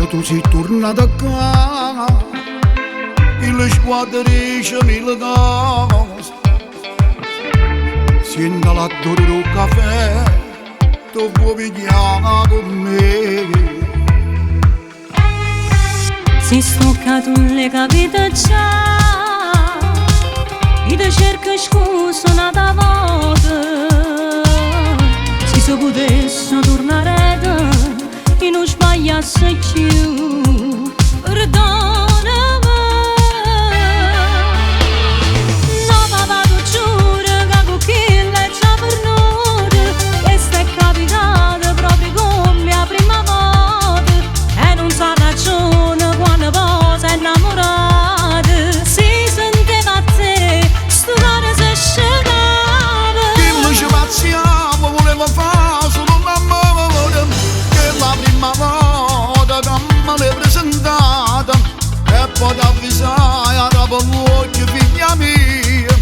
tu sei tornata a casa, il squadrisce mille cose, si indala il caffè, tu vuoi pigliare con me. Si stoccato le capite già, io ti cerco scusa una volta. Se potesse tornare e non sbagliasse più, perdonami. No papà, tu giuro che con chi l'hai già venuto, questo è capitato proprio come la prima volta, e non sa ragione quando poi sei innamorata. Si sentiva a te, sto cuore si scegava. Che noi ci pazziamo, volevo fare solo l'amore, che la prima volta che me l'hai presentata, e poi ti avvisai a dopo l'occhio figlia mia,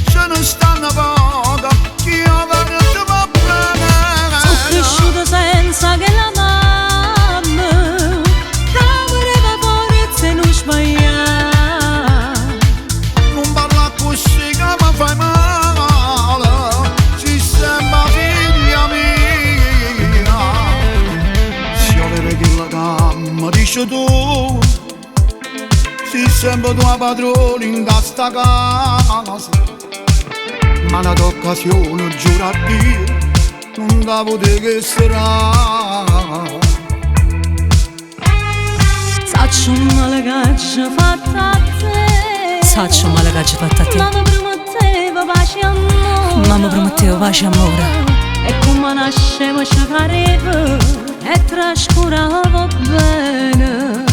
ce ne stanno poche che io veramente va bene. Sono cresciuto senza che la mamma voleva forza e non sbagliare. Non parla così che mi fai male, ci sembra figlia mia. Si avere che la gamma dice tu, si sembra tua padrona in questa casa, ma una occasione giuro a Dio non da poter che sarà. Saccio male che ci fatta a te, Saccio male che ci fatta a te. mamma prometteva pace e amore, Mamma prometteva pace e amore. e come nascevo ci pareva e trascuravo bene.